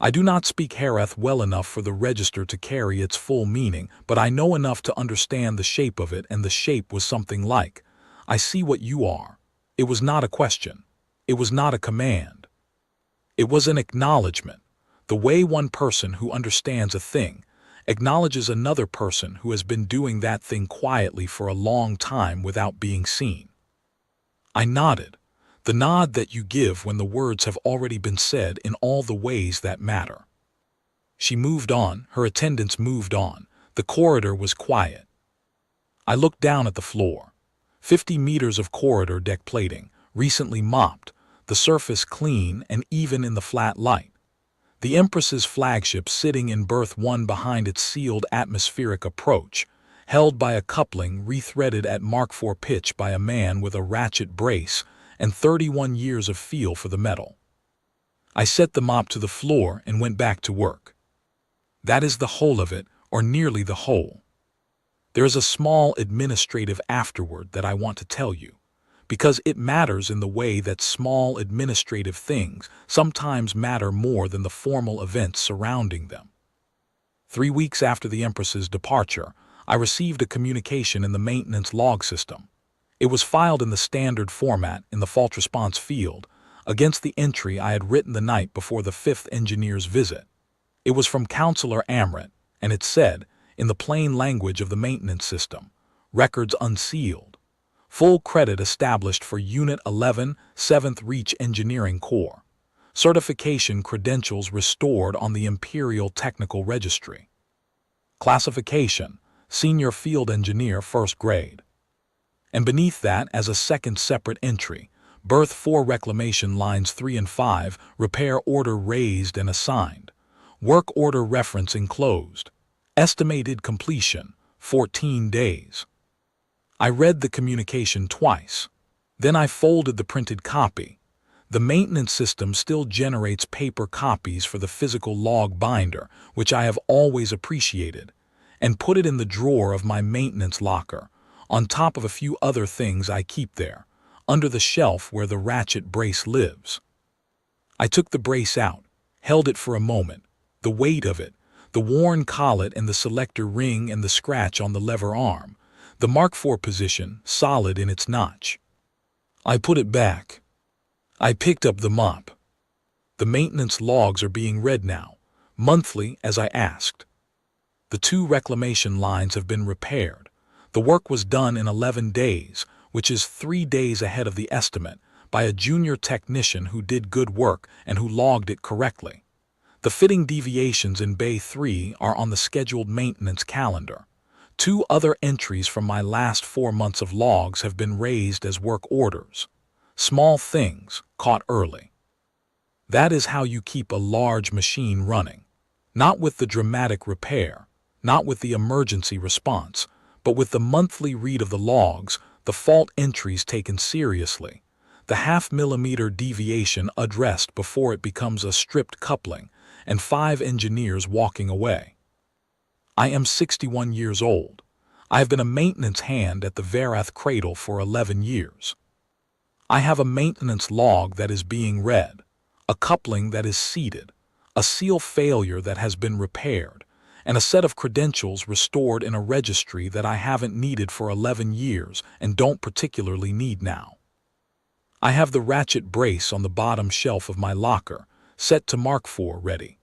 I do not speak Herath well enough for the register to carry its full meaning, but I know enough to understand the shape of it, and the shape was something like, I see what you are. It was not a question. It was not a command. It was an acknowledgement. The way one person who understands a thing acknowledges another person who has been doing that thing quietly for a long time without being seen. I nodded, the nod that you give when the words have already been said in all the ways that matter. She moved on, her attendants moved on. The corridor was quiet. I looked down at the floor. 50 meters of corridor deck plating, recently mopped, the surface clean and even in the flat light. The Empress's flagship sitting in berth 1 behind its sealed atmospheric approach, held by a coupling rethreaded at Mark IV pitch by a man with a ratchet brace and 31 years of feel for the metal. I set the mop to the floor and went back to work. That is the whole of it, or nearly the whole. There is a small administrative afterward that I want to tell you, because it matters in the way that small administrative things sometimes matter more than the formal events surrounding them. 3 weeks after the Empress's departure, I received a communication in the maintenance log system. It was filed in the standard format in the fault response field, against the entry I had written the night before the 5th engineer's visit. It was from Counselor Amrit, and it said, in the plain language of the maintenance system, records unsealed. Full credit established for Unit 11, 7th Reach Engineering Corps. Certification credentials restored on the Imperial Technical Registry. Classification, Senior Field Engineer 1st Grade. And beneath that, as a second separate entry, Berth 4 Reclamation Lines 3 and 5, repair order raised and assigned. Work order reference enclosed. Estimated completion, 14 days. I read the communication twice. Then I folded the printed copy. The maintenance system still generates paper copies for the physical log binder, which I have always appreciated, and put it in the drawer of my maintenance locker, on top of a few other things I keep there, under the shelf where the ratchet brace lives. I took the brace out, held it for a moment, the weight of it, the worn collet and the selector ring and the scratch on the lever arm, the Mark IV position solid in its notch. I put it back. I picked up the mop. The maintenance logs are being read now, monthly as I asked. The 2 reclamation lines have been repaired. The work was done in 11 days, which is 3 days ahead of the estimate, by a junior technician who did good work and who logged it correctly. The fitting deviations in Bay 3 are on the scheduled maintenance calendar. 2 other entries from my last 4 months of logs have been raised as work orders. Small things, caught early. That is how you keep a large machine running. Not with the dramatic repair, not with the emergency response, but with the monthly read of the logs, the fault entries taken seriously, the half-millimeter deviation addressed before it becomes a stripped coupling, and 5 engineers walking away. I am 61 years old. I have been a maintenance hand at the Varath Cradle for 11 years. I have a maintenance log that is being read, a coupling that is seated, a seal failure that has been repaired, and a set of credentials restored in a registry that I haven't needed for 11 years and don't particularly need now. I have the ratchet brace on the bottom shelf of my locker, set to Mark IV ready.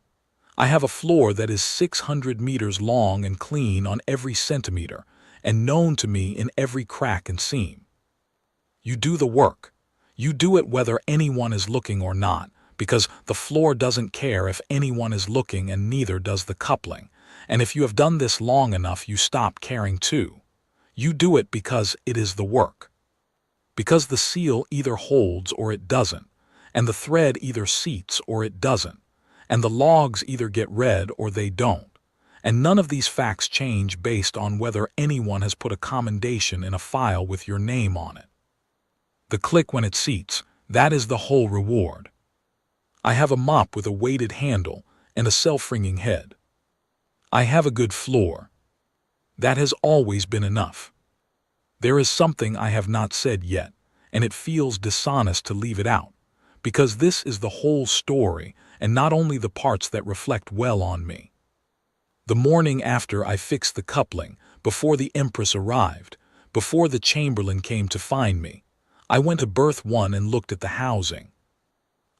I have a floor that is 600 meters long and clean on every centimeter, and known to me in every crack and seam. You do the work. You do it whether anyone is looking or not, because the floor doesn't care if anyone is looking and neither does the coupling, and if you have done this long enough you stop caring too. You do it because it is the work. Because the seal either holds or it doesn't, and the thread either seats or it doesn't, and the logs either get read or they don't, and none of these facts change based on whether anyone has put a commendation in a file with your name on it. The click when it seats, that is the whole reward. I have a mop with a weighted handle and a self-ringing head. I have a good floor. That has always been enough. There is something I have not said yet, and it feels dishonest to leave it out, because this is the whole story and not only the parts that reflect well on me. The morning after I fixed the coupling, before the Empress arrived, before the chamberlain came to find me. I went to berth 1 and looked at the housing.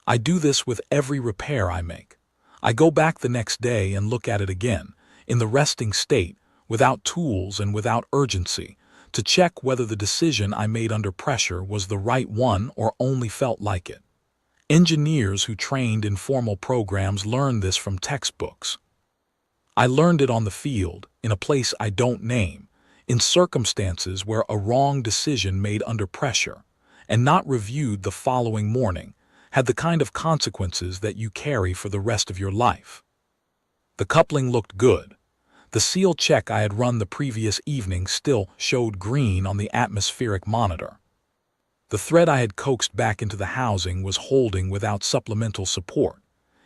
I do this with every repair I make. I go back the next day and look at it again, in the resting state, without tools and without urgency, to check whether the decision I made under pressure was the right one or only felt like it. Engineers who trained in formal programs learn this from textbooks. I learned it on the field, in a place I don't name, in circumstances where a wrong decision made under pressure, and not reviewed the following morning, had the kind of consequences that you carry for the rest of your life. The coupling looked good. The seal check I had run the previous evening still showed green on the atmospheric monitor. The thread I had coaxed back into the housing was holding without supplemental support.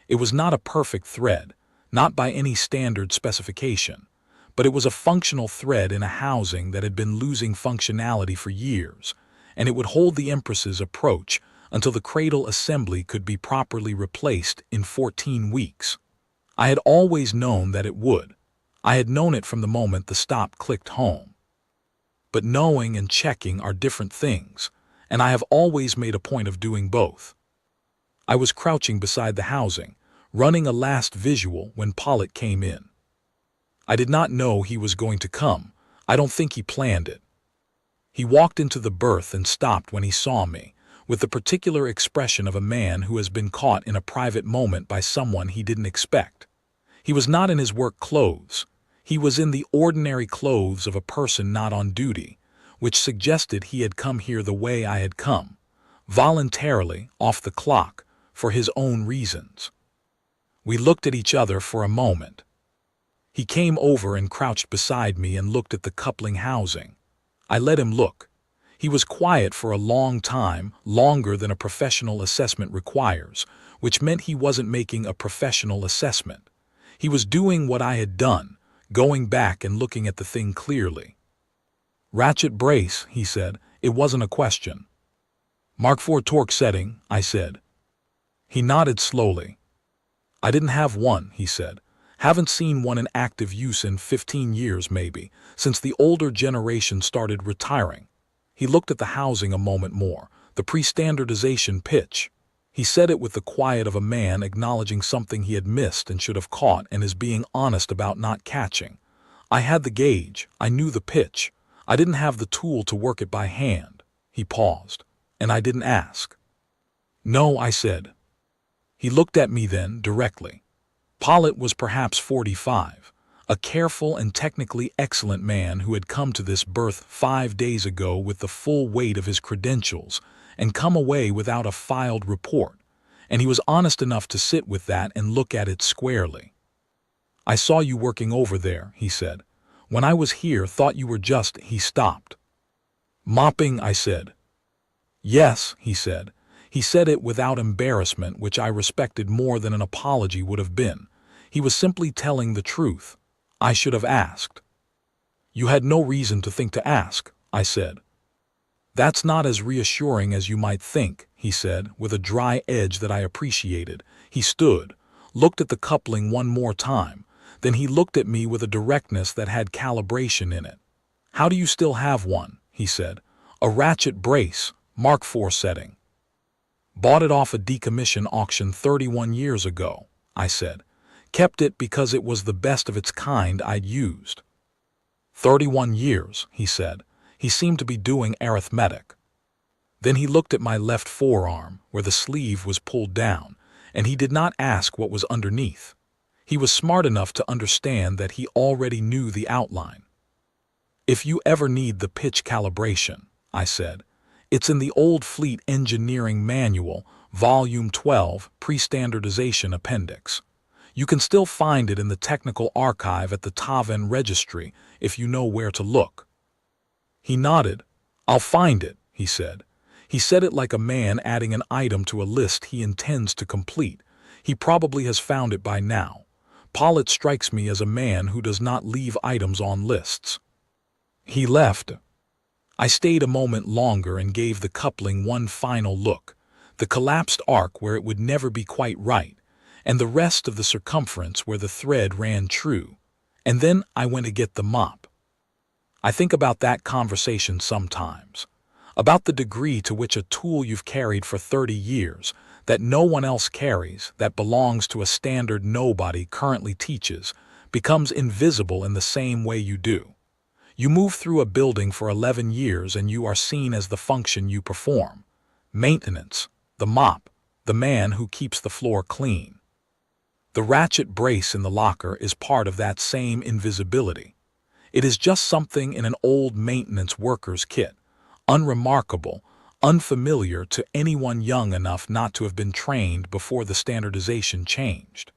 It was not a perfect thread, not by any standard specification, but it was a functional thread in a housing that had been losing functionality for years, and it would hold the Empress's approach until the cradle assembly could be properly replaced in 14 weeks. I had always known that it would. I had known it from the moment the stop clicked home. But knowing and checking are different things, and I have always made a point of doing both. I was crouching beside the housing, running a last visual when Pollitt came in. I did not know he was going to come. I don't think he planned it. He walked into the berth and stopped when he saw me, with the particular expression of a man who has been caught in a private moment by someone he didn't expect. He was not in his work clothes. He was in the ordinary clothes of a person not on duty, which suggested he had come here the way I had come, voluntarily, off the clock, for his own reasons. We looked at each other for a moment. He came over and crouched beside me and looked at the coupling housing. I let him look. He was quiet for a long time, longer than a professional assessment requires, which meant he wasn't making a professional assessment. He was doing what I had done, going back and looking at the thing clearly. Ratchet brace, he said. It wasn't a question. Mark IV torque setting, I said. He nodded slowly. I didn't have one, he said. Haven't seen one in active use in 15 years maybe, since the older generation started retiring. He looked at the housing a moment more, the pre-standardization pitch. He said it with the quiet of a man acknowledging something he had missed and should have caught and is being honest about not catching. I had the gauge, I knew the pitch. I didn't have the tool to work it by hand. He paused, and I didn't ask. No, I said. He looked at me then, directly. Pollitt was perhaps 45, a careful and technically excellent man who had come to this berth 5 days ago with the full weight of his credentials and come away without a filed report, and he was honest enough to sit with that and look at it squarely. I saw you working over there, he said. When I was here, thought you were just, he stopped. Mopping, I said. Yes, he said. He said it without embarrassment, which I respected more than an apology would have been. He was simply telling the truth. I should have asked. You had no reason to think to ask, I said. That's not as reassuring as you might think, he said, with a dry edge that I appreciated. He stood, looked at the coupling one more time. Then he looked at me with a directness that had calibration in it. How do you still have one? He said. A Ratchet brace, Mark IV setting. Bought it off a decommission auction 31 years ago, I said. Kept it because it was the best of its kind I'd used. 31 years, he said. He seemed to be doing arithmetic. Then he looked at my left forearm, where the sleeve was pulled down, and he did not ask what was underneath. He was smart enough to understand that he already knew the outline. If you ever need the pitch calibration, I said, it's in the old Fleet Engineering Manual, Volume 12, Pre-Standardization Appendix. You can still find it in the Technical Archive at the Taven Registry if you know where to look. He nodded. I'll find it, he said. He said it like a man adding an item to a list he intends to complete. He probably has found it by now. Pollitt strikes me as a man who does not leave items on lists. He left. I stayed a moment longer and gave the coupling one final look, the collapsed arc where it would never be quite right, and the rest of the circumference where the thread ran true, and then I went to get the mop. I think about that conversation sometimes, about the degree to which a tool you've carried for 30 years, that no one else carries, that belongs to a standard nobody currently teaches, becomes invisible in the same way you do. You move through a building for 11 years and you are seen as the function you perform. Maintenance, the mop, the man who keeps the floor clean. The ratchet brace in the locker is part of that same invisibility. It is just something in an old maintenance worker's kit, unremarkable, unfamiliar to anyone young enough not to have been trained before the standardization changed.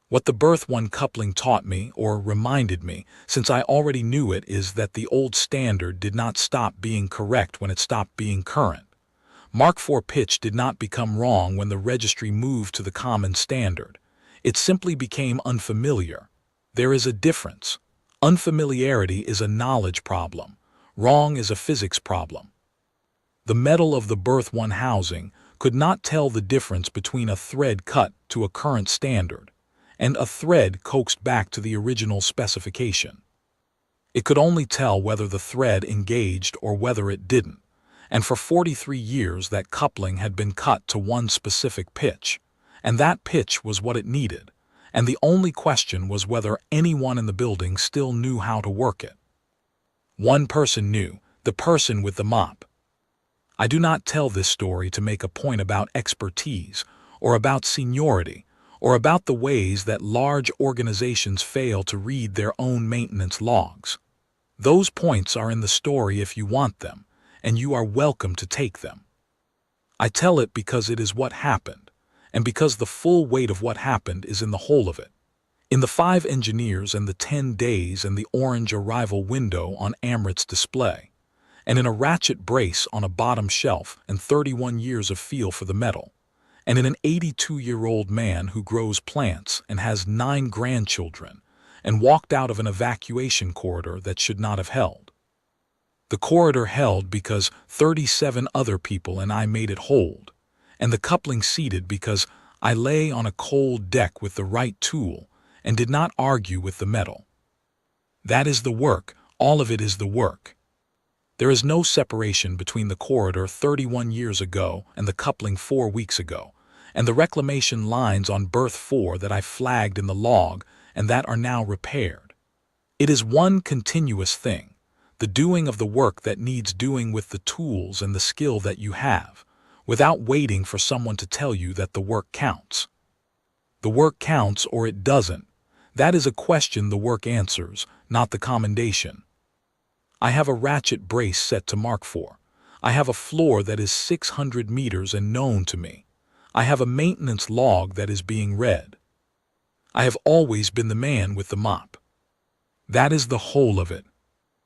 What the birth one coupling taught me, or reminded me, since I already knew it, is that the old standard did not stop being correct when it stopped being current. Mark IV pitch did not become wrong when the registry moved to the common standard. It simply became unfamiliar. There is a difference. Unfamiliarity is a knowledge problem. Wrong is a physics problem. The metal of the birth one housing could not tell the difference between a thread cut to a current standard and a thread coaxed back to the original specification. It could only tell whether the thread engaged or whether it didn't, and for 43 years that coupling had been cut to one specific pitch, and that pitch was what it needed, and the only question was whether anyone in the building still knew how to work it. One person knew, the person with the mop. I do not tell this story to make a point about expertise, or about seniority, or about the ways that large organizations fail to read their own maintenance logs. Those points are in the story if you want them, and you are welcome to take them. I tell it because it is what happened, and because the full weight of what happened is in the whole of it. In the 5 engineers and the 10 days and the orange arrival window on Empress display, and in a ratchet brace on a bottom shelf and 31 years of feel for the metal, and in an 82-year-old man who grows plants and has 9 grandchildren and walked out of an evacuation corridor that should not have held. The corridor held because 37 other people and I made it hold, and the coupling seated because I lay on a cold deck with the right tool and did not argue with the metal. That is the work, all of it is the work. There is no separation between the corridor 31 years ago and the coupling 4 weeks ago, and the reclamation lines on berth 4 that I flagged in the log and that are now repaired. It is one continuous thing, the doing of the work that needs doing with the tools and the skill that you have, without waiting for someone to tell you that the work counts. The work counts or it doesn't. That is a question the work answers, not the commendation. I have a ratchet brace set to Mark IV. I have a floor that is 600 meters and known to me. I have a maintenance log that is being read. I have always been the man with the mop. That is the whole of it.